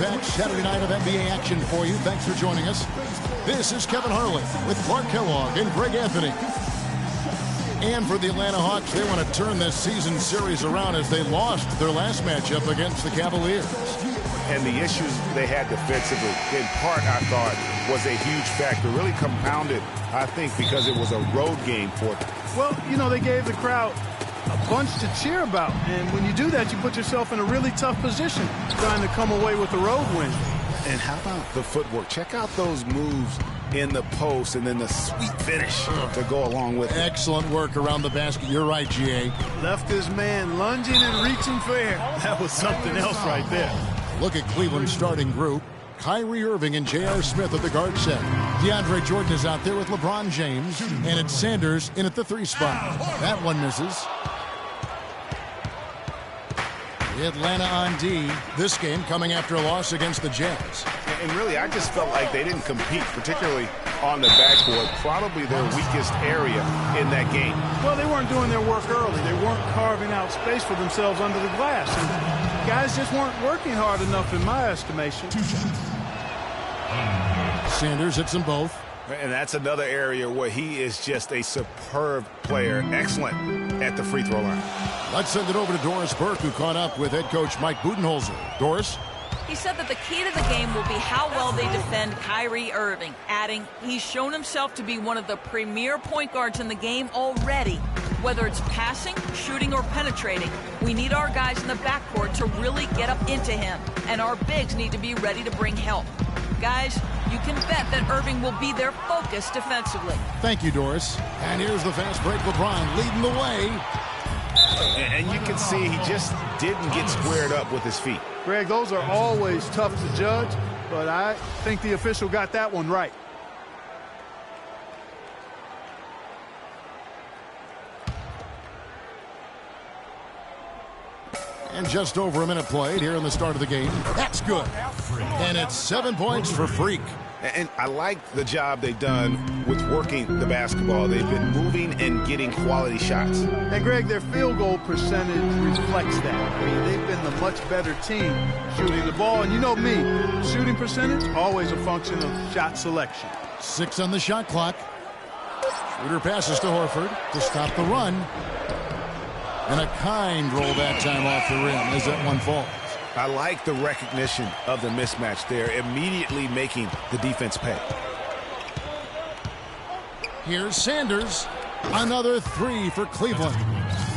jam-packed Saturday night of NBA action for you. Thanks for joining us. This is Kevin Harley with Clark Kellogg and Greg Anthony. And for the Atlanta Hawks, they want to turn this season series around as they lost their last matchup against the Cavaliers. And the issues they had defensively, in part, I thought, was a huge factor. Really compounded, I think, because it was a road game for them. Well, you know, they gave the crowd a bunch to cheer about. And when you do that, you put yourself in a really tough position trying to come away with a road win. And how about the footwork? Check out those moves in the post and then the sweet finish to go along with it. Excellent work around the basket. You're right, G.A. Left his man lunging and reaching for air. That was something else right there. Look at Cleveland's starting group. Kyrie Irving and J.R. Smith at the guard set. DeAndre Jordan is out there with LeBron James. And it's Sanders in at the 3 spot. That one misses. Atlanta on D. This game coming after a loss against the Jazz. And really, I just felt like they didn't compete, particularly on the backboard. Probably their weakest area in that game. Well, they weren't doing their work early. They weren't carving out space for themselves under the glass. And guys just weren't working hard enough in my estimation. Sanders hits them both. And that's another area where he is just a superb player. Excellent at the free throw line. Let's send it over to Doris Burke, who caught up with head coach Mike Budenholzer. Doris? He said that the key to the game will be how well they defend Kyrie Irving, adding, he's shown himself to be one of the premier point guards in the game already. Whether it's passing, shooting, or penetrating, we need our guys in the backcourt to really get up into him, and our bigs need to be ready to bring help. Guys, you can bet that Irving will be their focus defensively. Thank you, Doris. And here's the fast break. LeBron leading the way. And you can see he just didn't get squared up with his feet. Greg, those are always tough to judge, but I think the official got that one right. And just over a minute played here in the start of the game. That's good. And it's 7 points for Freak. And I like the job they've done with working the basketball. They've been moving and getting quality shots. And, Greg, their field goal percentage reflects that. I mean, they've been the much better team shooting the ball. And you know me, shooting percentage, always a function of shot selection. 6 on the shot clock. Shooter passes to Horford to stop the run. And a kind roll that time off the rim as that one falls. I like the recognition of the mismatch there, immediately making the defense pay. Here's Sanders. Another 3 for Cleveland.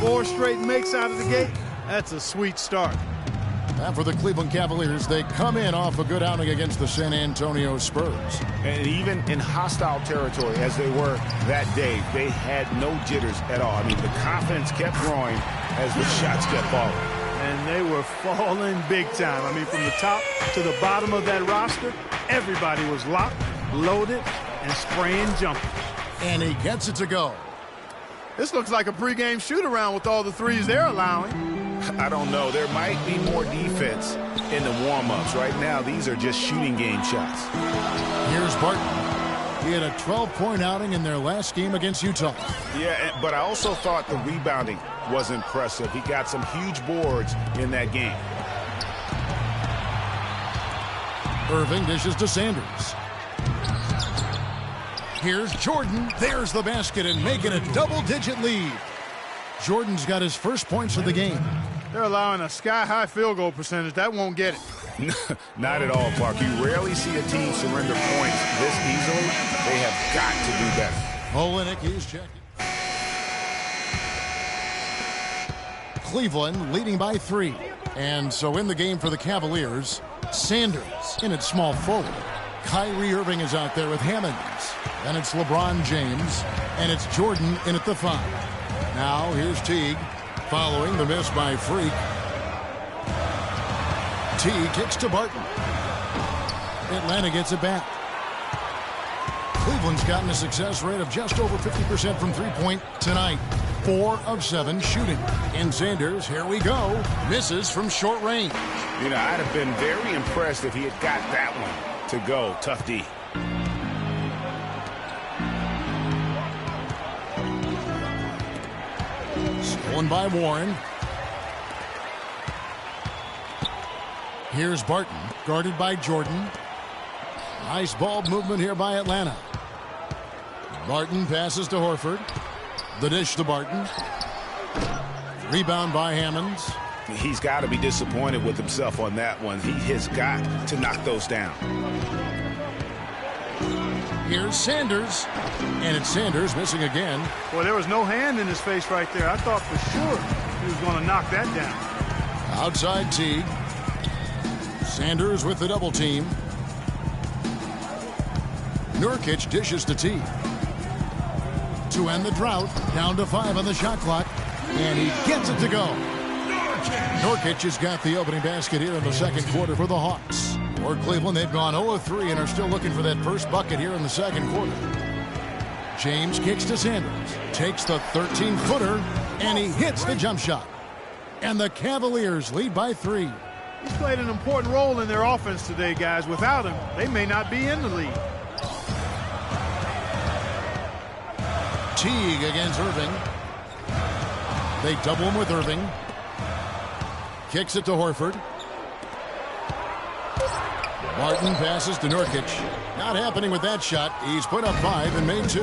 4 straight makes out of the gate. That's a sweet start. And for the Cleveland Cavaliers, they come in off a good outing against the San Antonio Spurs. And even in hostile territory, as they were that day, they had no jitters at all. I mean, the confidence kept growing as the shots kept falling. And they were falling big time. I mean, from the top to the bottom of that roster, everybody was locked, loaded, and spraying jumpers. And he gets it to go. This looks like a pregame shoot-around with all the threes they're allowing. I don't know. There might be more defense in the warm-ups. Right now, these are just shooting game shots. Here's Barton. He had a 12-point outing in their last game against Utah. Yeah, but I also thought the rebounding was impressive. He got some huge boards in that game. Irving dishes to Sanders. Here's Jordan. There's the basket and making a double-digit lead. Jordan's got his first points of the game. They're allowing a sky-high field goal percentage. That won't get it. Not at all, Clark. You rarely see a team surrender points this easily. They have got to do better. Olenek is checking. Cleveland leading by 3. And so in the game for the Cavaliers, Sanders in at small forward. Kyrie Irving is out there with Hammonds. And it's LeBron James. And it's Jordan in at the 5. Now here's Teague following the miss by Freak. Teague kicks to Barton. Atlanta gets it back. Cleveland's gotten a success rate of just over 50% from three-point tonight. 4 of 7 shooting. And Sanders, here we go, misses from short range. You know, I'd have been very impressed if he had got that one to go. Tough D. Stolen by Warren. Here's Barton. Guarded by Jordan. Nice ball movement here by Atlanta. Barton passes to Horford. The dish to Barton. Rebound by Hammonds. He's got to be disappointed with himself on that one. He has got to knock those down. Here's Sanders. And it's Sanders missing again. Well, there was no hand in his face right there. I thought for sure he was going to knock that down. Outside Teague. Sanders with the double team. Nurkic dishes to Teague. To end the drought, down to 5 on the shot clock. And he gets it to go. Nurkic has got the opening basket here in the second quarter for the Hawks. For Cleveland, they've gone 0-3 and are still looking for that first bucket here in the second quarter. James kicks to Sanders. Takes the 13-footer, and he hits the jump shot. And the Cavaliers lead by 3. He's played an important role in their offense today, guys. Without him, they may not be in the lead. Teague against Irving. They double him with Irving. Kicks it to Horford. Martin passes to Nurkic. Not happening with that shot. He's put up 5 and made 2.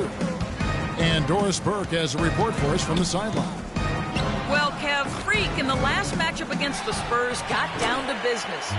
And Doris Burke has a report for us from the sideline. Well, Kev, Freak in the last matchup against the Spurs got down to business.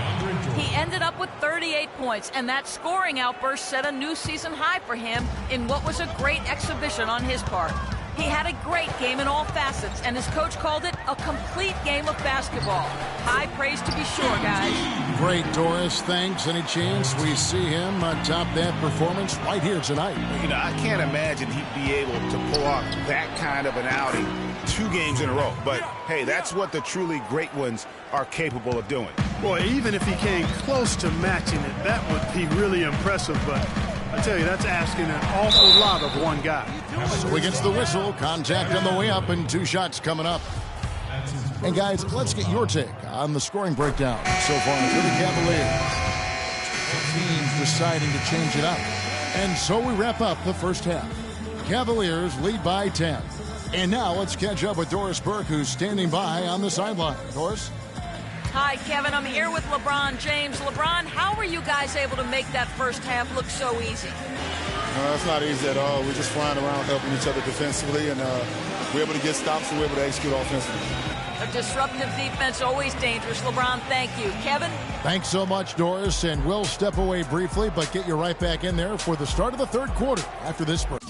He ended up with 38 points, and that scoring outburst set a new season high for him in what was a great exhibition on his part. He had a great game in all facets, and his coach called it a complete game of basketball. High praise to be sure, guys. Great, Doris. Thanks. Any chance we see him top that performance right here tonight? You know, I can't imagine he'd be able to pull off that kind of an outing 2 games in a row. But, hey, that's what the truly great ones are capable of doing. Boy, even if he came close to matching it, that would be really impressive. But I tell you, that's asking an awful lot of one guy. So he gets the whistle. Contact on the way up and 2 shots coming up. And, guys, let's get your take on the scoring breakdown so far for the Cavaliers. Teams deciding to change it up. And so we wrap up the first half. Cavaliers lead by 10. And now let's catch up with Doris Burke, who's standing by on the sideline. Doris? Hi, Kevin. I'm here with LeBron James. LeBron, how were you guys able to make that first half look so easy? It's not easy at all. We're just flying around helping each other defensively, and we're able to get stops and we're able to execute offensively. A disruptive defense, always dangerous. LeBron, thank you. Kevin? Thanks so much, Doris, and we'll step away briefly, but get you right back in there for the start of the third quarter after this break.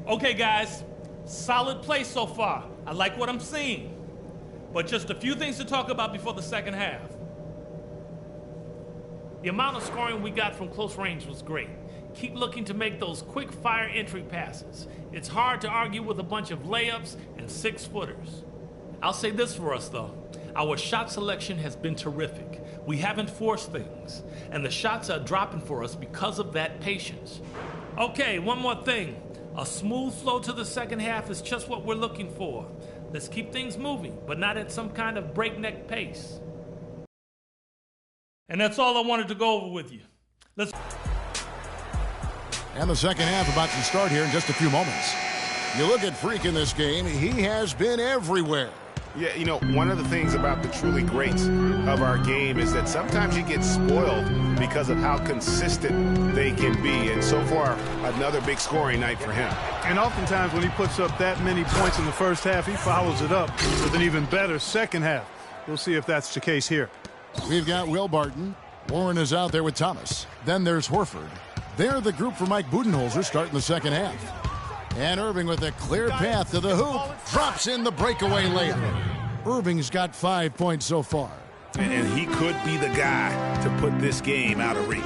Okay, guys, solid play so far. I like what I'm seeing. But just a few things to talk about before the second half. The amount of scoring we got from close range was great. Keep looking to make those quick fire entry passes. It's hard to argue with a bunch of layups and 6-footers. I'll say this for us though. Our shot selection has been terrific. We haven't forced things, and the shots are dropping for us because of that patience. Okay, one more thing. A smooth flow to the second half is just what we're looking for. Let's keep things moving, but not at some kind of breakneck pace. And that's all I wanted to go over with you. And the second half about to start here in just a few moments. You look at Freak in this game, he has been everywhere. Yeah, you know, one of the things about the truly greats of our game is that sometimes you get spoiled because of how consistent they can be. And so far, another big scoring night for him. And oftentimes when he puts up that many points in the first half, he follows it up with an even better second half. We'll see if that's the case here. We've got Will Barton. Warren is out there with Thomas. Then there's Horford. They're the group for Mike Budenholzer starting the second half. And Irving with a clear path to the hoop. Drops in the breakaway layup. Irving's got 5 points so far. And he could be the guy to put this game out of reach.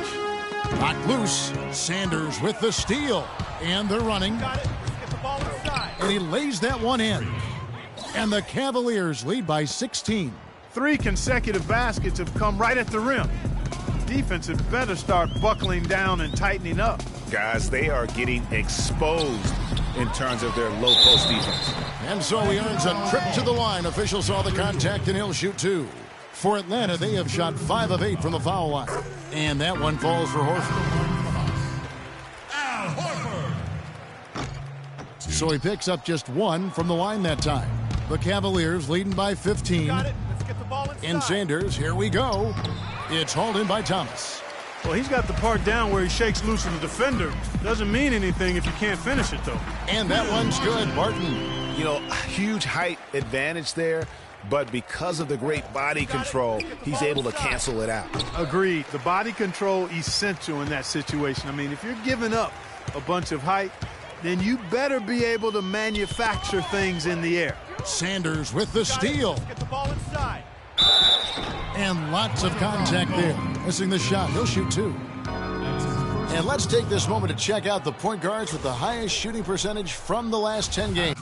Knocked loose. Sanders with the steal. And they're running. And he lays that one in. And the Cavaliers lead by 16. 3 consecutive baskets have come right at the rim. Defense had better start buckling down and tightening up. Guys, they are getting exposed in terms of their low post defense. And so he earns a trip to the line. Officials saw the contact and he'll shoot 2. For Atlanta, they have shot 5 of 8 from the foul line. And that one falls for Horford. Al Horford. So he picks up just 1 from the line that time. The Cavaliers leading by 15. And Sanders, here we go. It's hauled in by Thomas. Well, he's got the part down where he shakes loose of the defender. Doesn't mean anything if you can't finish it, though. And that one's good, Barton. You know, huge height advantage there, but because of the great body control, he's able to cancel it out. Agreed. The body control essential in that situation. I mean, if you're giving up a bunch of height, then you better be able to manufacture things in the air. Sanders with the steal. Get the ball inside. And lots of contact there. Missing the shot. He'll shoot 2. And let's take this moment to check out the point guards with the highest shooting percentage from the last 10 games.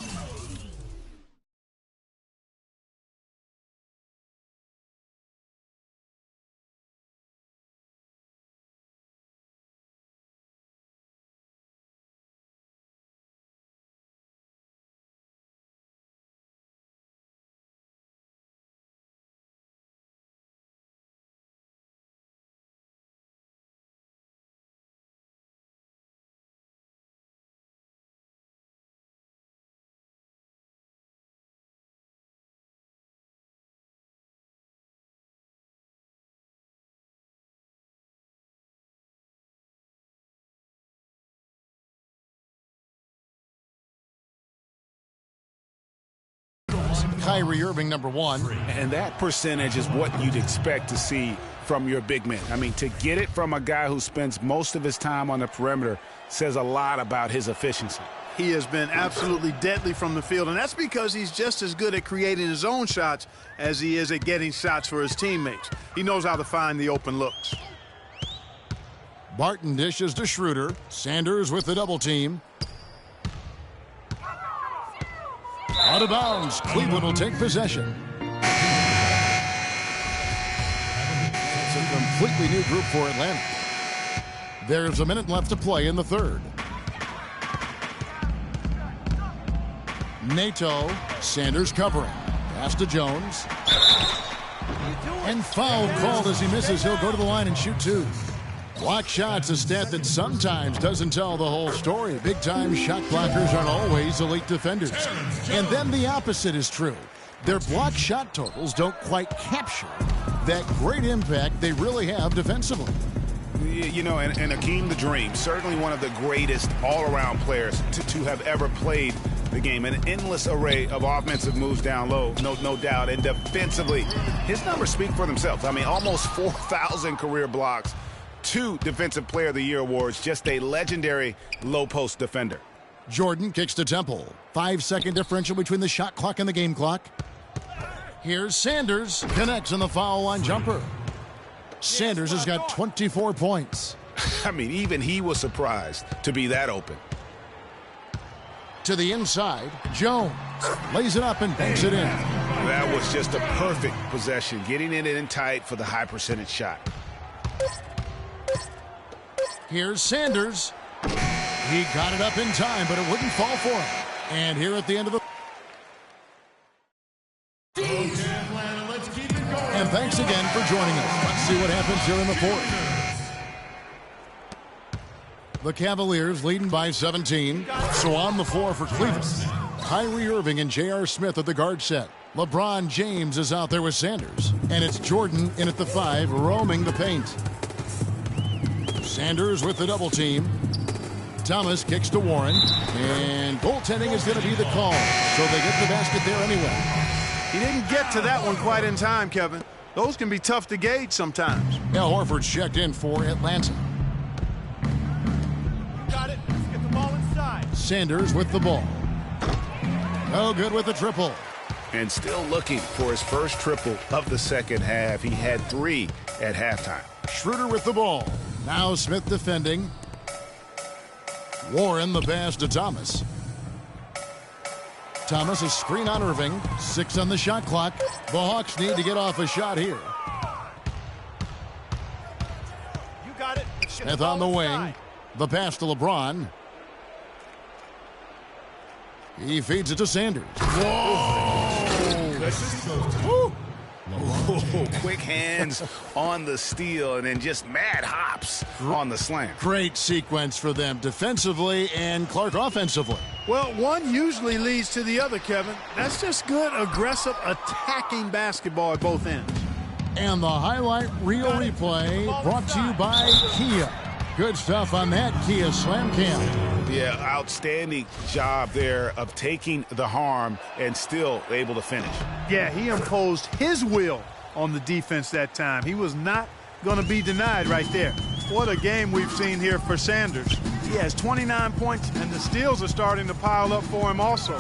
Kyrie Irving, number 1. And that percentage is what you'd expect to see from your big man. I mean, to get it from a guy who spends most of his time on the perimeter says a lot about his efficiency. He has been absolutely deadly from the field, and that's because he's just as good at creating his own shots as he is at getting shots for his teammates. He knows how to find the open looks. Barton dishes to Schroeder. Sanders with the double team. Out of bounds. Cleveland will take possession. It's a completely new group for Atlanta. There's a minute left to play in the third. Nato. Sanders covering. Pass to Jones. And foul called as he misses. He'll go to the line and shoot 2. Block shots, a stat that sometimes doesn't tell the whole story. Big-time shot blockers aren't always elite defenders. And then the opposite is true. Their block shot totals don't quite capture that great impact they really have defensively. You know, and Akeem the Dream, certainly one of the greatest all-around players to have ever played the game. An endless array of offensive moves down low, no doubt. And defensively, his numbers speak for themselves. I mean, almost 4,000 career blocks. 2 Defensive Player of the Year awards, just a legendary low-post defender. Jordan kicks to Temple. 5-second differential between the shot clock and the game clock. Here's Sanders. Connects on the foul line jumper. Sanders has got 24 points. I mean, even he was surprised to be that open. To the inside, Jones lays it up and banks it in. That was just a perfect possession, getting it in tight for the high percentage shot. Here's Sanders. He got it up in time, but it wouldn't fall for him. And here at the end of the... And thanks again for joining us. Let's see what happens here in the fourth. The Cavaliers leading by 17. So on the floor for Cleveland, Kyrie Irving and J.R. Smith at the guard set. LeBron James is out there with Sanders. And it's Jordan in at the 5, roaming the paint. Sanders with the double team. Thomas kicks to Warren. And goaltending is going to be the call. So they get the basket there anyway. He didn't get to that one quite in time, Kevin. Those can be tough to gauge sometimes. Al Horford's checked in for Atlanta. Got it. Let's get the ball inside. Sanders with the ball. No good with the triple. And still looking for his first triple of the second half. He had 3 at halftime. Schroeder with the ball. Now Smith defending. Warren the pass to Thomas. Thomas a screen on Irving. 6 on the shot clock. The Hawks need to get off a shot here. You got it. Smith on the wing. The pass to LeBron. He feeds it to Sanders. Whoa! Quick hands on the steal and then just mad hops on the slam. Great sequence for them defensively and Clark offensively. Well, one usually leads to the other, Kevin. That's just good, aggressive, attacking basketball at both ends. And the highlight reel replay brought to you by Kia. Good stuff on that Kia Slam Cam. Yeah, outstanding job there of taking the harm and still able to finish. Yeah, he imposed his will on the defense that time. He was not going to be denied right there. What a game we've seen here for Sanders. He has 29 points, and the steals are starting to pile up for him also.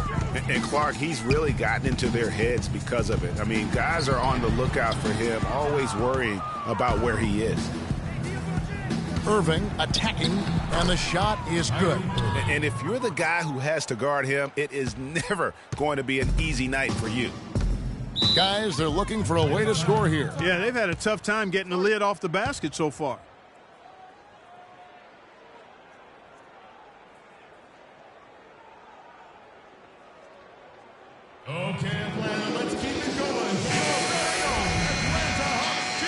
And Clark, he's really gotten into their heads because of it. I mean, guys are on the lookout for him, always worrying about where he is. Irving attacking, and the shot is good. And if you're the guy who has to guard him, it is never going to be an easy night for you. Guys, they're looking for a way to score here. Yeah, they've had a tough time getting the lid off the basket so far. Okay, Atlanta, let's keep it going. Atlanta Hawks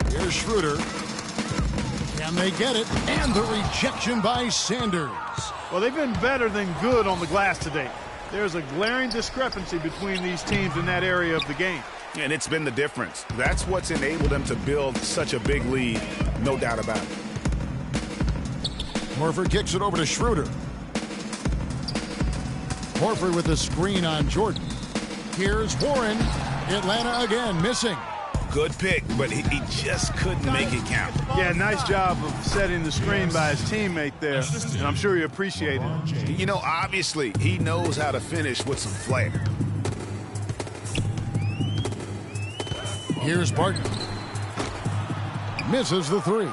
Juniors. Here's Schroeder. Can they get it? And the rejection by Sanders. Well, they've been better than good on the glass today. There's a glaring discrepancy between these teams in that area of the game. And it's been the difference. That's what's enabled them to build such a big lead, no doubt about it. Horford kicks it over to Schroeder. Horford with the screen on Jordan. Here's Warren. Atlanta again missing. Good pick, but he just couldn't make it count. Yeah, nice job of setting the screen by his teammate there, and I'm sure he appreciated it. You know, obviously, he knows how to finish with some flair. Here's Barton. Misses the 3.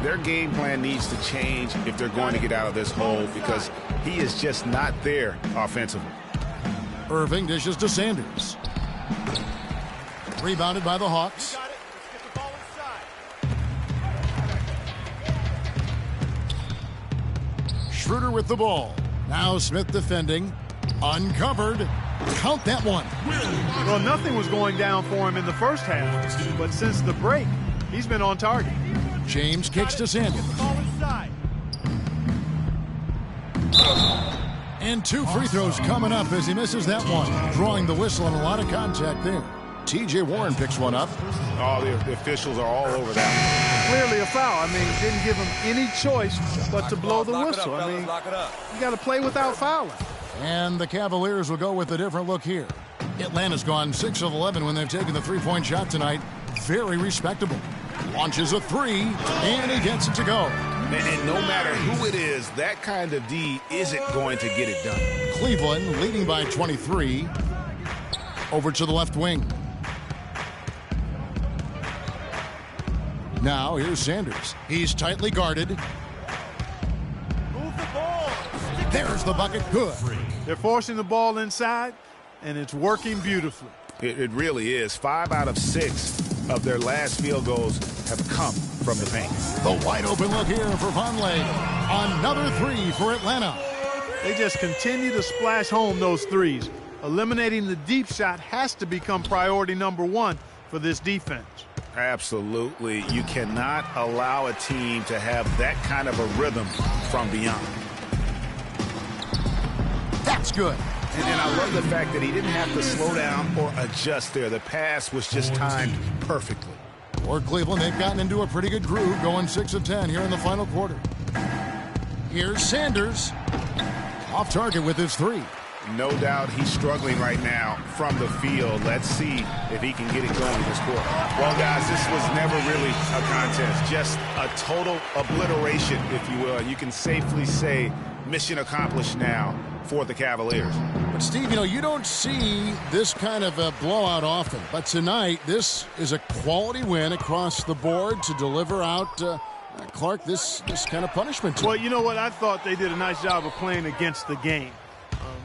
Their game plan needs to change if they're going to get out of this hole because he is just not there offensively. Irving dishes to Sanders. Rebounded by the Hawks. Schroeder with the ball. Now Smith defending. Uncovered. Count that one. Well, nothing was going down for him in the first half, but since the break, he's been on target. James kicks to Sanders. And 2 free throws coming up as he misses that one. Drawing the whistle and a lot of contact there. T.J. Warren picks one up. Oh, the officials are all over that. Clearly a foul. I mean, didn't give him any choice but to blow the whistle. I mean, you got to play without fouling. And the Cavaliers will go with a different look here. Atlanta's gone 6 of 11 when they've taken the 3-point shot tonight. very respectable. Launches a three, and he gets it to go. And no matter who it is, that kind of D isn't going to get it done. Cleveland leading by 23. Over to the left wing. Now here's Sanders. He's tightly guarded. Move the ball. There's the bucket. Good. They're forcing the ball inside, and it's working beautifully. It really is. 5 out of 6 of their last field goals have come from the paint. The wide open look here for Vonleh. Another three for Atlanta. They just continue to splash home those threes. Eliminating the deep shot has to become priority number one for this defense. Absolutely. You cannot allow a team to have that kind of a rhythm from beyond. That's good. And I love the fact that he didn't have to slow down or adjust there. The pass was just timed perfectly. For Cleveland, they've gotten into a pretty good groove, going 6 of 10 here in the final quarter. Here's Sanders. Off target with his three. No doubt he's struggling right now from the field. Let's see if he can get it going this quarter. Well, guys, this was never really a contest. Just a total obliteration, if you will. And you can safely say mission accomplished now for the Cavaliers. But, Steve, you don't see this kind of a blowout often. But tonight, this is a quality win across the board to deliver out, Clark, this kind of punishment. Well, you know what? I thought they did a nice job of playing against the game.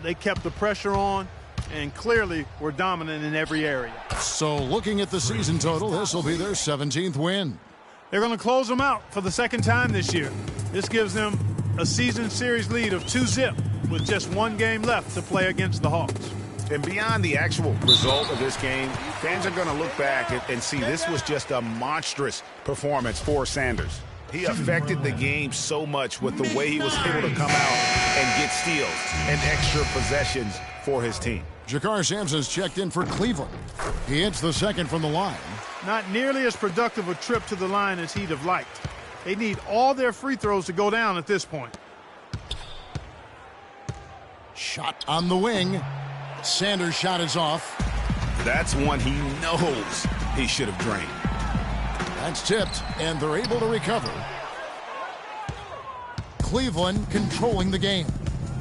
They kept the pressure on and clearly were dominant in every area. So looking at the season total, this will be their 17th win. They're going to close them out for the second time this year. This gives them a season series lead of 2-0 with just one game left to play against the Hawks. And beyond the actual result of this game, fans are going to look back and see this was just a monstrous performance for Sanders. He affected the game so much with the way he was able to come out and get steals and extra possessions for his team. Jakar Sampson's checked in for Cleveland. He hits the second from the line. Not nearly as productive a trip to the line as he'd have liked. They need all their free throws to go down at this point. Shot on the wing. Sanders' shot is off. That's one he knows he should have drained. That's tipped, and they're able to recover. Cleveland controlling the game.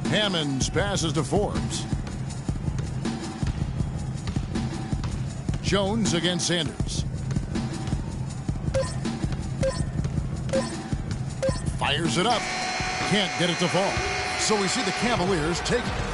Hammonds passes to Forbes. Jones against Sanders. Fires it up. Can't get it to fall. So we see the Cavaliers take it.